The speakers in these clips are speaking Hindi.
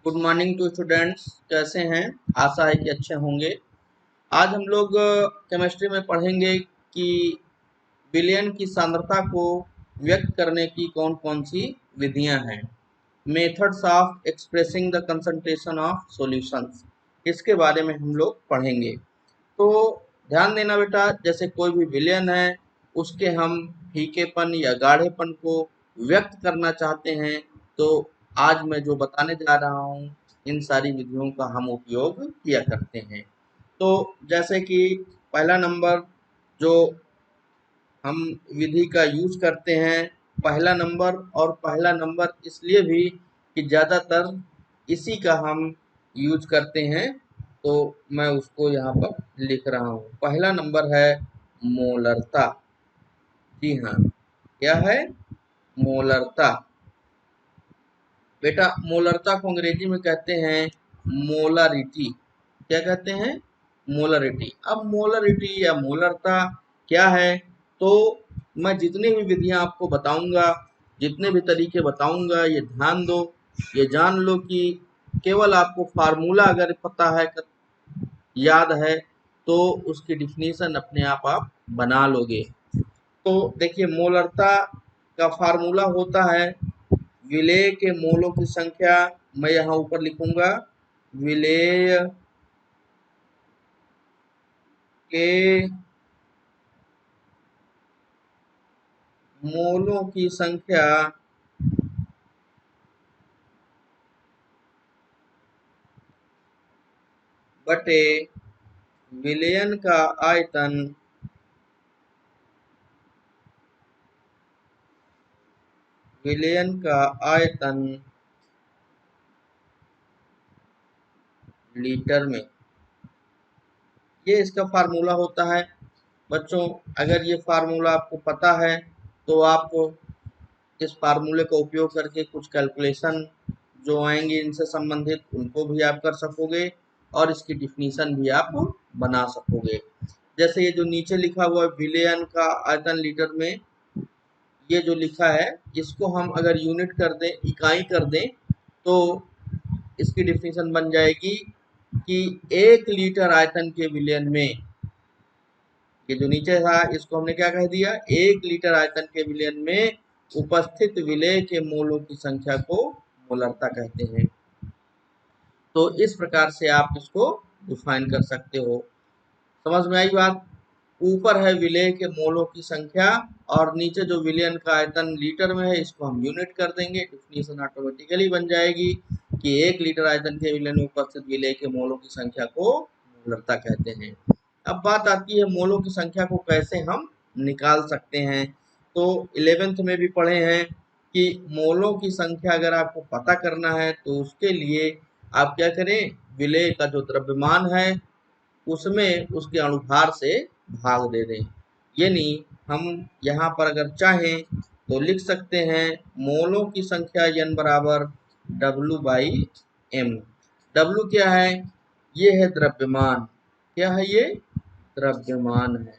Good morning to students. कैसे हैं? आशा है कि अच्छे होंगे। आज हम लोग केमिस्ट्री में पढ़ेंगे कि विलयन की सांद्रता को व्यक्त करने की कौन कौन सी विधियां हैं। Methods of expressing the concentration of solutions, इसके बारे में हम लोग पढ़ेंगे। तो ध्यान देना बेटा, जैसे कोई भी विलयन है उसके हम फीकेपन या गाढ़ेपन को व्यक्त करना चाहते हैं, तो आज मैं जो बताने जा रहा हूँ इन सारी विधियों का हम उपयोग किया करते हैं। तो जैसे कि पहला नंबर जो हम विधि का यूज करते हैं, पहला नंबर इसलिए भी कि ज़्यादातर इसी का हम यूज करते हैं, तो मैं उसको यहाँ पर लिख रहा हूँ। पहला नंबर है मोलरता। जी हाँ, क्या है? मोलरता। बेटा, मोलरता को अंग्रेजी में कहते हैं मोलारिटी। क्या कहते हैं? मोलरिटी। अब मोलरिटी या मोलरता क्या है? तो मैं जितनी भी विधियां आपको बताऊंगा, जितने भी तरीके बताऊंगा, ये ध्यान दो, ये जान लो कि केवल आपको फार्मूला अगर पता है, याद है, तो उसकी डिफिनीशन अपने आप बना लोगे। तो देखिए, मोलरता का फार्मूला होता है विलेय के मोलों की संख्या। मैं यहाँ ऊपर लिखूंगा विलेय के मोलों की संख्या बटे विलयन का आयतन लीटर में। ये इसका फार्मूला होता है। बच्चों, अगर ये फार्मूला आपको पता है तो आप इस फार्मूले का उपयोग करके कुछ कैलकुलेशन जो आएंगे इनसे संबंधित, उनको भी आप कर सकोगे और इसकी डिफिनीशन भी आप बना सकोगे। जैसे ये जो नीचे लिखा हुआ है विलयन का आयतन लीटर में, ये जो लिखा है, इसको हम अगर यूनिट कर दें, इकाई कर दें, तो इसकी डिफिनीशन बन जाएगी कि 1 लीटर आयतन के विलयन में, ये जो नीचे था इसको हमने क्या कह दिया, 1 लीटर आयतन के विलयन में उपस्थित विलेय के मोलों की संख्या को मोलरता कहते हैं। तो इस प्रकार से आप इसको डिफाइन कर सकते हो। समझ में आई बात? ऊपर है विलेय के मोलों की संख्या और नीचे जो विलयन का आयतन लीटर में है, इसको हम यूनिट कर देंगे, डिफिनीशन ऑटोमेटिकली बन जाएगी कि 1 लीटर आयतन के विलयन में उपस्थित विलेय के मोलों की संख्या को मोलरता कहते हैं। अब बात आती है मोलों की संख्या को कैसे हम निकाल सकते हैं। तो 11th में भी पढ़े हैं कि मोलों की संख्या अगर आपको पता करना है तो उसके लिए आप क्या करें, विलेय का जो द्रव्यमान है उसमें उसके अणुभार से भाग दे दें। यानी हम यहाँ पर अगर चाहें तो लिख सकते हैं मोलों की संख्या n बराबर W/m। W क्या है? ये है द्रव्यमान। क्या है ये? द्रव्यमान है।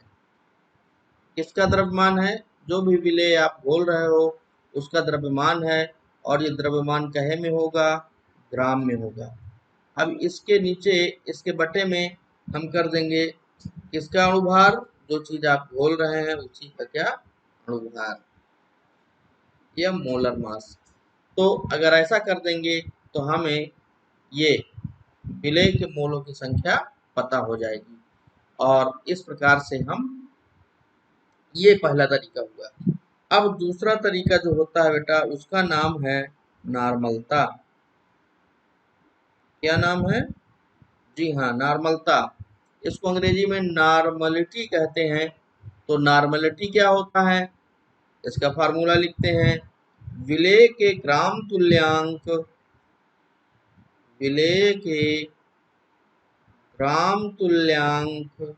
किसका द्रव्यमान है? जो भी विलेय आप बोल रहे हो उसका द्रव्यमान है, और ये द्रव्यमान कहे में होगा? ग्राम में होगा। अब इसके नीचे, इसके बटे में हम कर देंगे किसका अणुभार? जो चीज आप बोल रहे हैं उसी का क्या? अणुभार या मोलर मास। तो अगर ऐसा कर देंगे तो हमें ये विलेय के मोलों की संख्या पता हो जाएगी, और इस प्रकार से हम, ये पहला तरीका हुआ। अब दूसरा तरीका जो होता है बेटा, उसका नाम है नॉर्मलता। क्या नाम है? जी हाँ, नॉर्मलता। इसको अंग्रेजी में नॉर्मलिटी कहते हैं। तो नॉर्मलिटी क्या होता है? इसका फार्मूला लिखते हैं विलेय के ग्राम तुल्यांक, विलेय के ग्राम तुल्यांक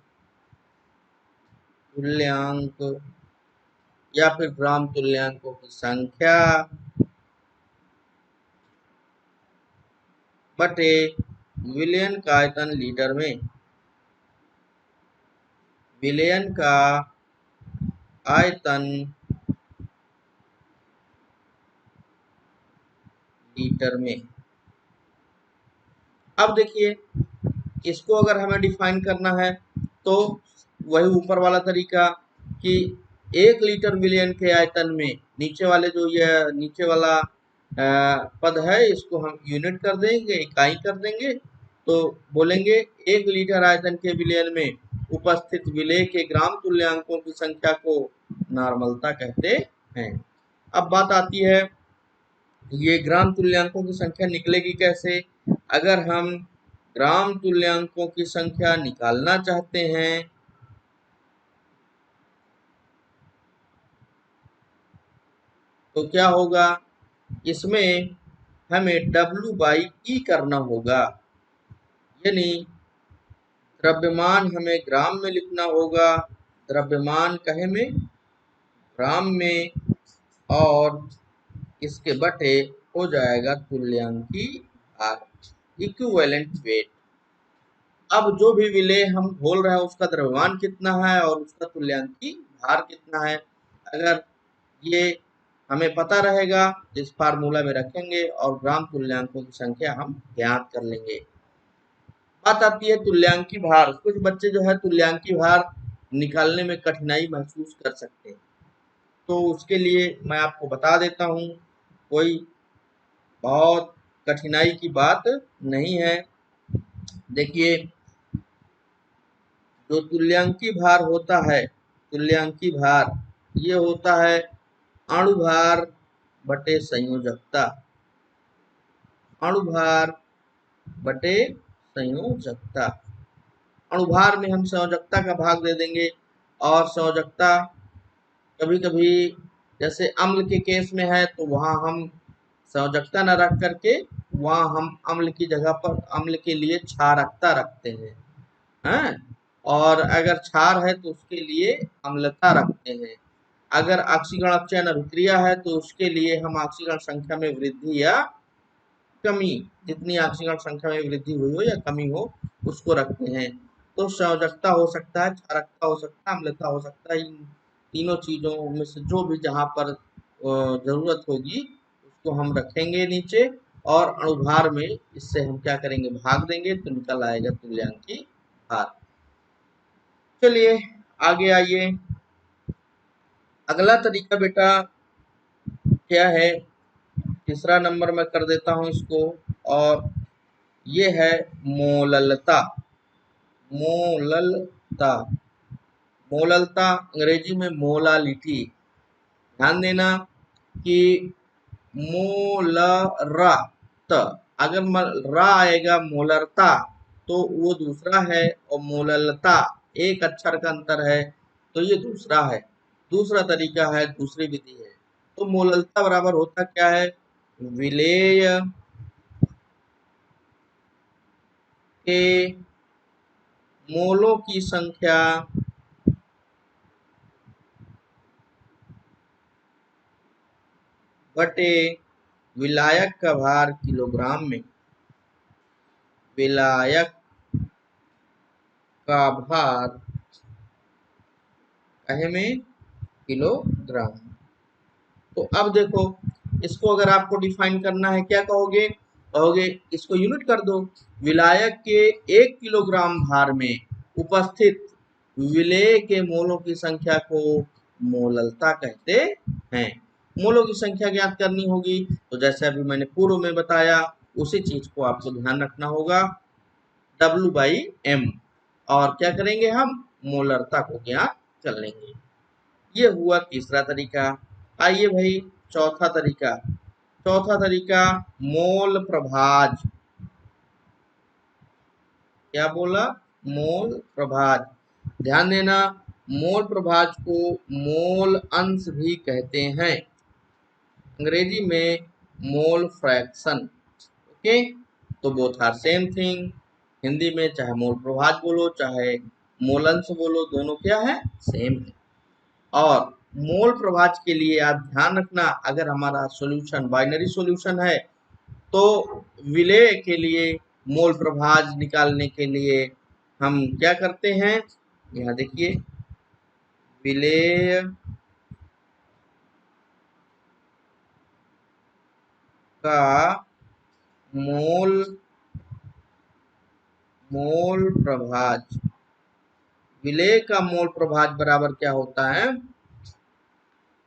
या फिर ग्राम तुल्यांकों की संख्या बटे विलयन का आयतन लीटर में। विलयन का आयतन लीटर में। अब देखिए, इसको अगर हमें डिफाइन करना है तो वही ऊपर वाला तरीका कि 1 लीटर विलयन के आयतन में नीचे वाले जो ये नीचे वाला पद है इसको हम यूनिट कर देंगे, इकाई कर देंगे। तो बोलेंगे 1 लीटर आयतन के विलयन में उपस्थित विलेय के ग्राम तुल्यांकों की संख्या को नॉर्मलता कहते हैं। अब बात आती है ये ग्राम तुल्यांकों की संख्या निकलेगी कैसे। अगर हम ग्राम तुल्यांकों की संख्या निकालना चाहते हैं तो क्या होगा, इसमें हमें W/E करना होगा, यानी द्रव्यमान हमें ग्राम में लिखना होगा, द्रव्यमान कहे में ग्राम में, और इसके बटे हो जाएगा तुल्यांकी भार, इक्विवेलेंट वेट। अब जो भी विलेय हम घोल रहे हैं उसका द्रव्यमान कितना है और उसका तुल्यांकी भार कितना है, अगर ये हमें पता रहेगा इस फार्मूला में रखेंगे और ग्राम तुल्यांकों की संख्या हम ज्ञात कर लेंगे। बात आती है तुल्यांकी भार। कुछ बच्चे जो है तुल्यांकी भार निकालने में कठिनाई महसूस कर सकते हैं, तो उसके लिए मैं आपको बता देता हूँ, कोई बहुत कठिनाई की बात नहीं है। देखिए, जो तुल्यांकी भार होता है, तुल्यांकी भार ये होता है अणुभार बटे संयोजकता, अणुभार बटे संयोजकता। अणुभार में हम संयोजकता का भाग दे देंगे, और संयोजकता कभी कभी जैसे अम्ल के केस में है तो वहां हम संयोजकता न रख करके वहां हम अम्ल की जगह पर अम्ल के लिए क्षारकता रखते हैं, और अगर क्षार है तो उसके लिए अम्लता रखते हैं। अगर ऑक्सीकरण अपचयन अभिक्रिया है तो उसके लिए हम ऑक्सीकरण संख्या में वृद्धि या कमी, जितनी ऑक्सीकरण संख्या में वृद्धि हुई हो या कमी हो उसको रखते हैं। तो संयोजकता हो सकता है, क्षारकता हो सकता है, अम्लता हो सकता है, इन तीनों चीजों में से जो भी जहां पर जरूरत होगी उसको हम रखेंगे नीचे, और अणुभार में इससे हम क्या करेंगे, भाग देंगे, तो निकल आएगा तुल्यांकी भार। चलिए आगे आइए। अगला तरीका बेटा क्या है, तीसरा नंबर में कर देता हूं इसको, और ये है मोललता। मोललता, मोललता अंग्रेजी में मोलालिटी। ध्यान देना कि मोलरा त, अगर रा आएगा मोलरता तो वो दूसरा है, और मोललता एक अक्षर का अंतर है तो ये दूसरा है, दूसरा तरीका है, दूसरी विधि है। तो मोललता बराबर होता क्या है, विलेय के मोलों की संख्या बटे विलायक का भार किलोग्राम में, विलायक का भार कहे में किलोग्राम। तो अब देखो, इसको अगर आपको डिफाइन करना है क्या कहोगे, कहोगे इसको यूनिट कर दो, विलायक के 1 किलोग्राम भार में उपस्थित विलेय के मोलों की संख्या को मोललता कहते हैं। मोलों की संख्या ज्ञात करनी होगी, तो जैसे अभी मैंने पूर्व में बताया उसी चीज को आपको ध्यान रखना होगा, W/M, और क्या करेंगे, हम मोलरता को ज्ञात कर लेंगे। ये हुआ तीसरा तरीका। आइए भाई चौथा तरीका, चौथा तरीका मोल प्रभाज। क्या बोला, मोल प्रभाज। ध्यान देना, मोल प्रभाज को मोल अंश भी कहते हैं, अंग्रेजी में मोल फ्रैक्शन। ओके, तो both are same thing. Hindi में चाहे मोल प्रभाज बोलो चाहे मोल अंश बोलो, दोनों क्या है, सेम है। और मोल प्रभाज के लिए आप ध्यान रखना, अगर हमारा सॉल्यूशन बाइनरी सॉल्यूशन है तो विलेय के लिए मोल प्रभाज निकालने के लिए हम क्या करते हैं, यहाँ देखिए, विलेय का मोल मोल प्रभाज, विलेय का मोल प्रभाज बराबर क्या होता है,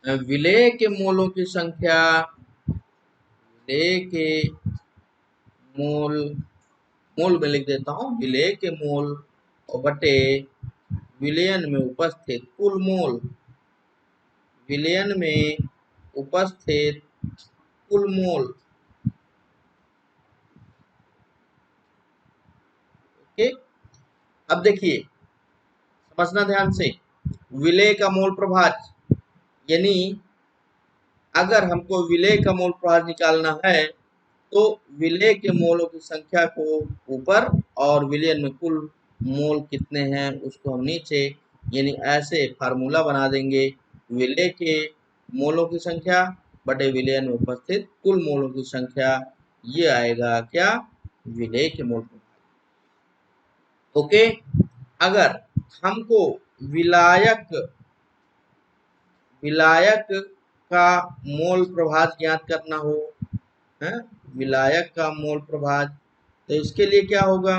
विलेय के मोलों की संख्या, विलेय के मोल, मोल में लिख देता हूं, विलेय के मोल और बटे विलयन में उपस्थित कुल मोल, विलयन में उपस्थित कुल मोल। ओके, अब देखिए समझना ध्यान से, विलेय का मोल प्रभाज यानी अगर हमको विलेय का मोल प्रभाज निकालना है तो विलेय के मोलों की संख्या को ऊपर और विलयन में कुल मोल कितने हैं उसको हम नीचे, यानी ऐसे फार्मूला बना देंगे, विलेय के मोलों की संख्या बटे विलयन में उपस्थित कुल मोलों की संख्या, ये आएगा क्या, विलेय के मोल प्रभाज। ओके, अगर हमको विलायक, विलायक का मोल प्रभाज ज्ञात करना हो, है विलायक का मोल प्रभाज, तो इसके लिए क्या होगा,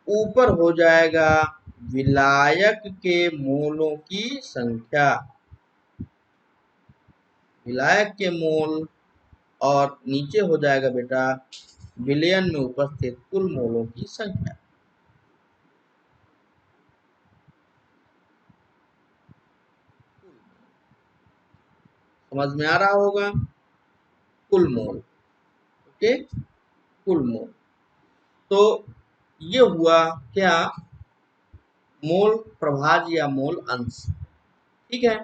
ऊपर हो जाएगा विलायक के मोलों की संख्या, विलायक के मोल, और नीचे हो जाएगा बेटा विलयन में उपस्थित कुल मोलों की संख्या। समझ में आ रहा होगा, कुल मोल। ओके, कुल मोल, तो ये हुआ क्या, मोल प्रभाज या मोल अंश। ठीक है,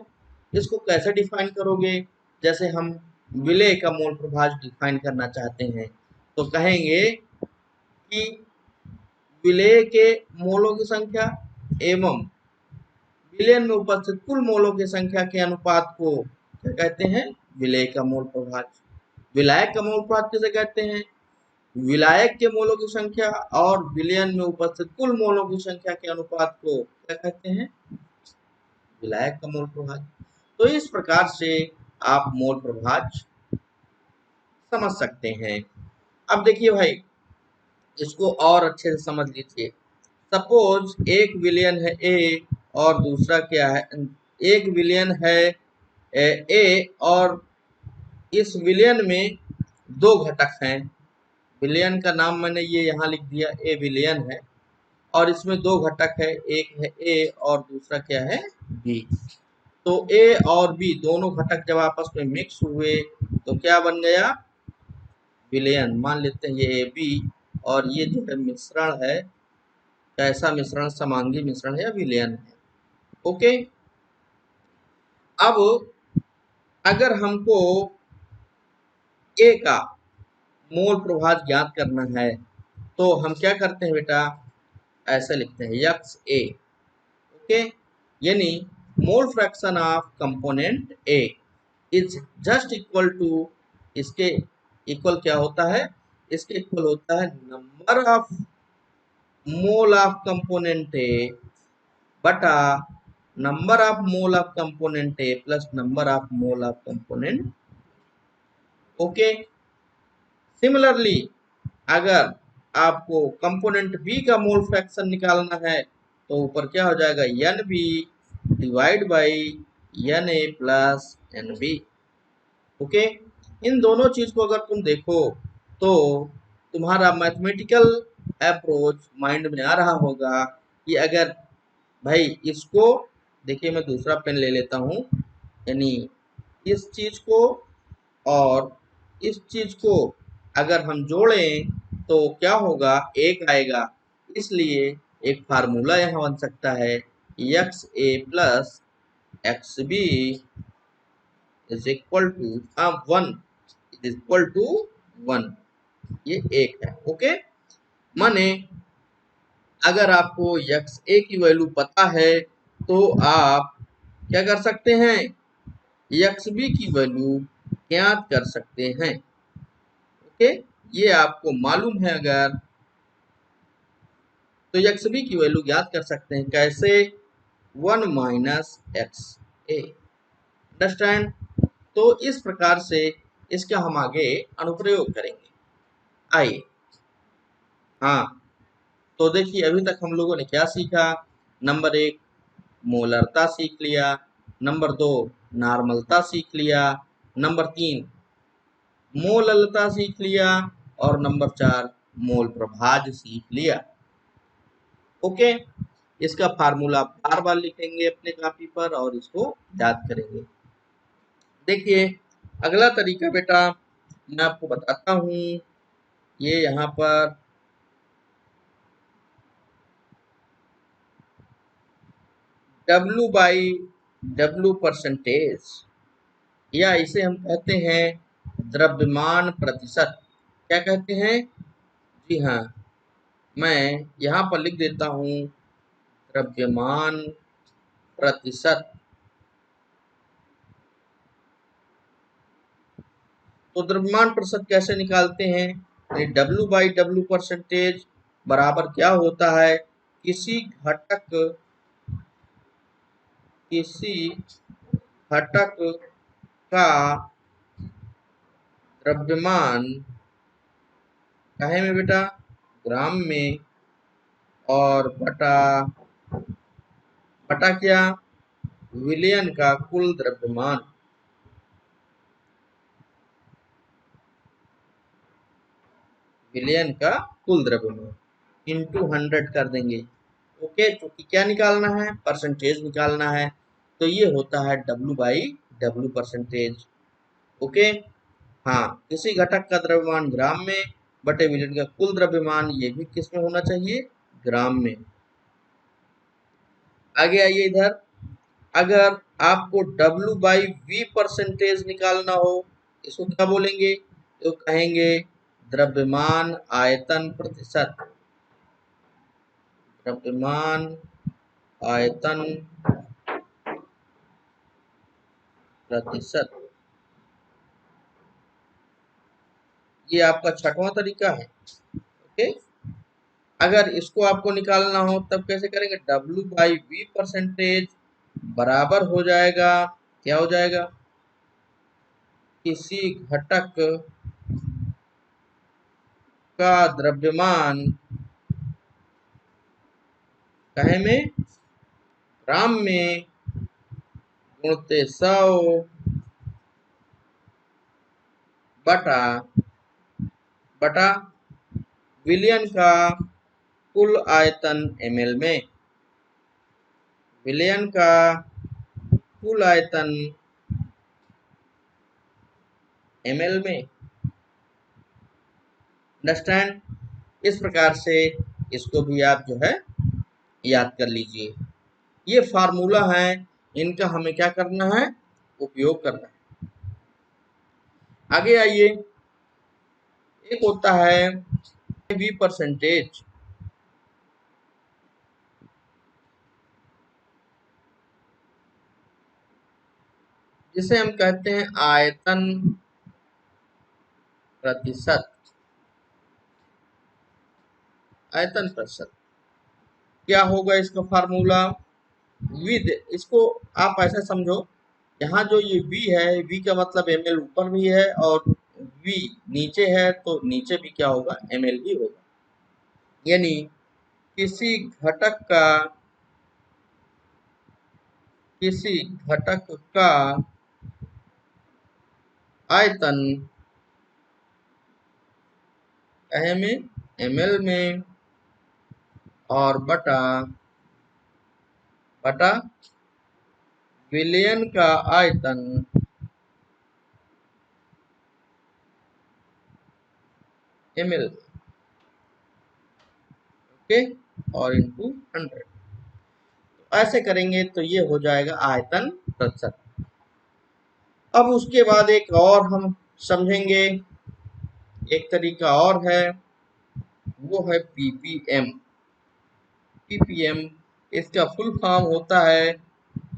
इसको कैसे डिफाइन करोगे, जैसे हम विलेय का मोल प्रभाज डिफाइन करना चाहते हैं तो कहेंगे कि विलेय के मोलों की संख्या एवं विलयन में उपस्थित कुल मोलों की संख्या के अनुपात को क्या कहते हैं, विलेय का मोल प्रभाज। विलायक का मोल प्रभाज किसे कहते हैं, विलायक के मोलों की संख्या और विलयन में उपस्थित कुल मोलों की संख्या के अनुपात को क्या कहते हैं, विलायक का मोल प्रभाज। तो इस प्रकार से आप मोल प्रभाज समझ सकते हैं। अब देखिए भाई, इसको और अच्छे से समझ लीजिए, सपोज एक विलयन है ए और दूसरा क्या है, एक विलयन है ए और इस विलयन में दो घटक हैं, विलयन का नाम मैंने ये यहाँ लिख दिया, ए विलयन है और इसमें दो घटक है, एक है ए और दूसरा क्या है, बी। तो ए और बी दोनों घटक जब आपस में मिक्स हुए तो क्या बन गया, विलयन। मान लेते हैं ये ए बी और ये जो है मिश्रण है, कैसा मिश्रण, समांगी मिश्रण है या विलयन है। ओके, अब अगर हमको ए का मोल प्रभाज ज्ञात करना है तो हम क्या करते हैं बेटा, ऐसे लिखते हैं यक्स ए। ओके, यानी mole fraction of component A is just equal to, इसके इक्वल क्या होता है, इसके इक्वल होता है number of mole of component A बटा number of mole of component A plus number of mole of component. Okay, similarly अगर आपको कंपोनेंट बी का मोल फ्रैक्शन निकालना है तो ऊपर क्या हो जाएगा, N B divide by N A plus N B. Okay, इन दोनों चीज को अगर तुम देखो तो तुम्हारा मैथमेटिकल अप्रोच माइंड में आ रहा होगा कि अगर भाई इसको, देखिए मैं दूसरा पेन ले लेता हूँ, यानी इस चीज को और इस चीज को अगर हम जोड़ें तो क्या होगा, एक आएगा, इसलिए एक फार्मूला यहाँ बन सकता है, X A plus X B is equal to 1 is equal to 1, ये एक है। ओके, माने अगर आपको एक्स ए की वैल्यू पता है तो आप क्या कर सकते हैं, एक्स बी की वैल्यू ज्ञात कर सकते हैं। ओके, ये आपको मालूम है अगर, तो एक्स बी की वैल्यू ज्ञात कर सकते हैं, कैसे, 1 माइनस एक्स ए। अंडरस्टैंड, तो इस प्रकार से इसका हम आगे अनुप्रयोग करेंगे। आइए, हाँ तो देखिए अभी तक हम लोगों ने क्या सीखा। नंबर 1 मोलरता सीख लिया, नंबर 2 नॉर्मलता सीख लिया, नंबर 3 मोललता सीख लिया और नंबर 4 मोल प्रभाज सीख लिया। ओके, इसका फार्मूला बार बार लिखेंगे अपने कॉपी पर और इसको याद करेंगे। देखिए अगला तरीका बेटा मैं आपको बताता हूँ। ये यहाँ पर W/W परसेंटेज, या इसे हम कहते हैं द्रव्यमान प्रतिशत। क्या कहते हैं? जी हाँ, मैं यहाँ पर लिख देता हूँ द्रव्यमान प्रतिशत। तो द्रव्यमान प्रतिशत कैसे निकालते हैं? W/W परसेंटेज बराबर क्या होता है? किसी घटक का द्रव्यमान काहे में बेटा? ग्राम में, और बटा बटा क्या? विलयन का कुल द्रव्यमान। विलयन का कुल द्रव्यमान इंटू 100 कर देंगे। ओके, क्योंकि क्या निकालना है? परसेंटेज निकालना है। तो ये होता है W/W परसेंटेज। ओके, हाँ, किसी घटक का द्रव्यमान ग्राम में बटे विलयन का कुल द्रव्यमान, ये भी किस में होना चाहिए? ग्राम में। आगे आइए इधर, अगर आपको W/V परसेंटेज निकालना हो, इसको क्या बोलेंगे? तो कहेंगे द्रव्यमान आयतन प्रतिशत। द्रव्यमान आयतन प्रतिशत, ये आपका छठवां तरीका है। ओके, अगर इसको आपको निकालना हो तब कैसे करेंगे? W/V परसेंटेज बराबर हो जाएगा, क्या हो जाएगा? किसी घटक का द्रव्यमान काहे में? ग्राम में, गुणित 100 बटा बटा विलयन का कुल आयतन ml में। विलयन का कुल आयतन ml में। अंडरस्टैंड? इस प्रकार से इसको भी आप जो है याद कर लीजिए। ये फार्मूला है, इनका हमें क्या करना है? उपयोग करना है। आगे आइए, एक होता है V परसेंटेज। जिसे हम कहते हैं आयतन प्रतिशत। आयतन प्रतिशत क्या होगा इसका फार्मूला? विद, इसको आप ऐसा समझो, यहाँ जो ये V है, V का मतलब ml ऊपर भी है और V नीचे है, तो नीचे भी क्या होगा? ml ही होगा। यानी किसी घटक का आयतन कहे में? ml में, और बटा विलयन का आयतन ml। ओके, और इंटू 100। ऐसे करेंगे तो ये हो जाएगा आयतन प्रतिशत। अब उसके बाद एक और हम समझेंगे, एक तरीका और है, वो है ppm। ppm इसका फुल फॉर्म होता है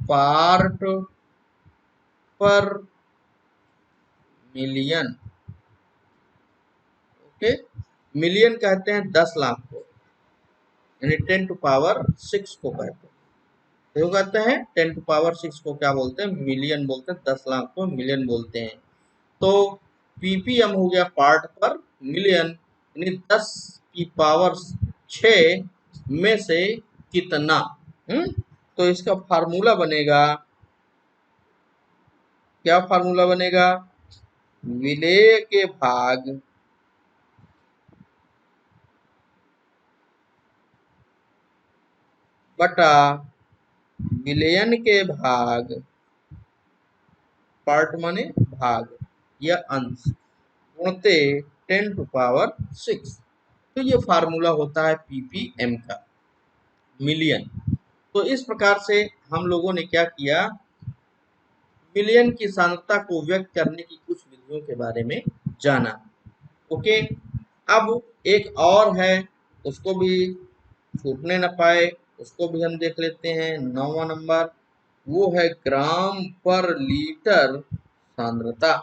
पार्ट पर मिलियन। ओके, मिलियन कहते हैं 10 लाख को, यानी 10⁶ को कहते हैं। क्यों कहते हैं 10⁶ को? क्या बोलते हैं? मिलियन बोलते हैं। 10 लाख को मिलियन बोलते हैं। तो ppm हो गया पार्ट पर मिलियन, यानी 10⁶ में से कितना। तो इसका फार्मूला बनेगा, क्या फार्मूला बनेगा? विलेय के भाग बटा विलयन के भाग, पार्ट माने भाग या अंश, गुणते 10⁶। तो ये फार्मूला होता है पीपीएम का, मिलियन। तो इस प्रकार से हम लोगों ने क्या किया, मिलियन की सांद्रता को व्यक्त करने की कुछ विधियों के बारे में जाना। ओके, अब एक और है, उसको भी छूटने न पाए, उसको भी हम देख लेते हैं। 9वां नंबर, वो है ग्राम पर लीटर सांद्रता।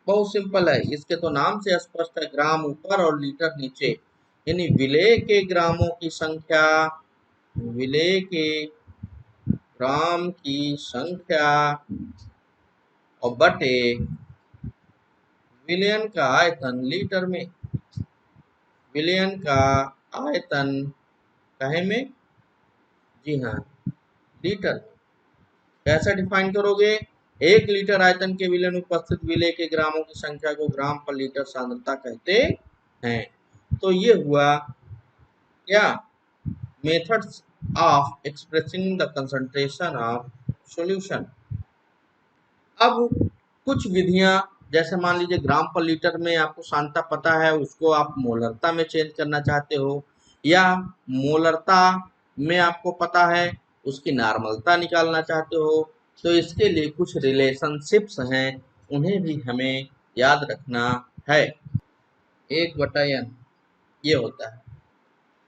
बहुत सिंपल है, इसके तो नाम से स्पष्ट है, ग्राम ऊपर और लीटर नीचे, यानी विलेय के ग्रामों की संख्या, विलेय के ग्राम की संख्या और बटे विलयन का आयतन लीटर में, विलयन का आयतन कहे में, जी हाँ लीटर। कैसे डिफाइन करोगे? 1 लीटर आयतन के विलय में उपस्थित विलेय के ग्रामों की संख्या को ग्राम पर लीटर सांद्रता कहते हैं। तो ये हुआ क्या, methods of expressing the concentration of solution. अब कुछ विधियां, जैसे मान लीजिए ग्राम पर लीटर में आपको सांद्रता पता है, उसको आप मोलरता में चेंज करना चाहते हो, या मोलरता में आपको पता है उसकी नॉर्मलता निकालना चाहते हो, तो इसके लिए कुछ रिलेशनशिप्स हैं, उन्हें भी हमें याद रखना है। 1/n ये होता है,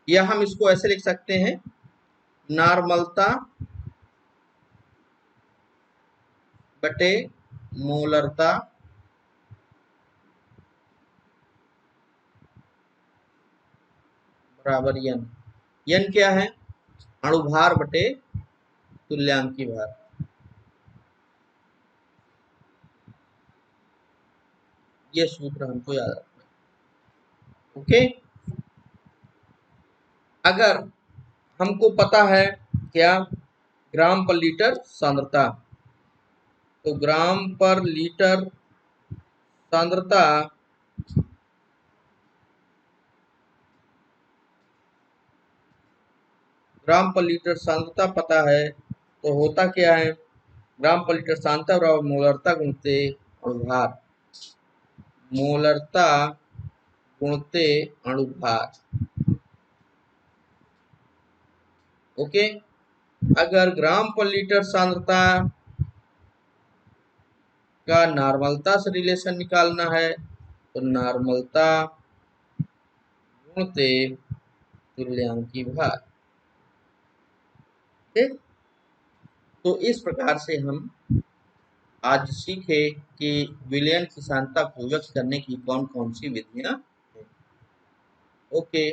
या हम इसको ऐसे लिख सकते हैं, नॉर्मलता बटे मोलरता बराबर n। n क्या है? अणुभार बटे तुल्यांकी भार। ये सूत्र हमको याद रखना है। ओके, अगर हमको पता है क्या, ग्राम पर लीटर सांद्रता, तो ग्राम पर लीटर सांद्रता ग्राम पर लीटर सांद्रता पता है, तो होता क्या है, ग्राम पर लीटर सांद्रता बराबर मोलरता गुणते अणुभार, मोलरता गुणते अणुभार। ओके, अगर ग्राम पर लीटर सांद्रता का नॉर्मलता से रिलेशन निकालना है, तो नॉर्मलता गुणते तुल्यांकी भार। ठीक, तो इस प्रकार से हम आज सीखे कि विलयन की सांद्रता को व्यक्त करने की कौन कौन सी विधियां हैं। ओके।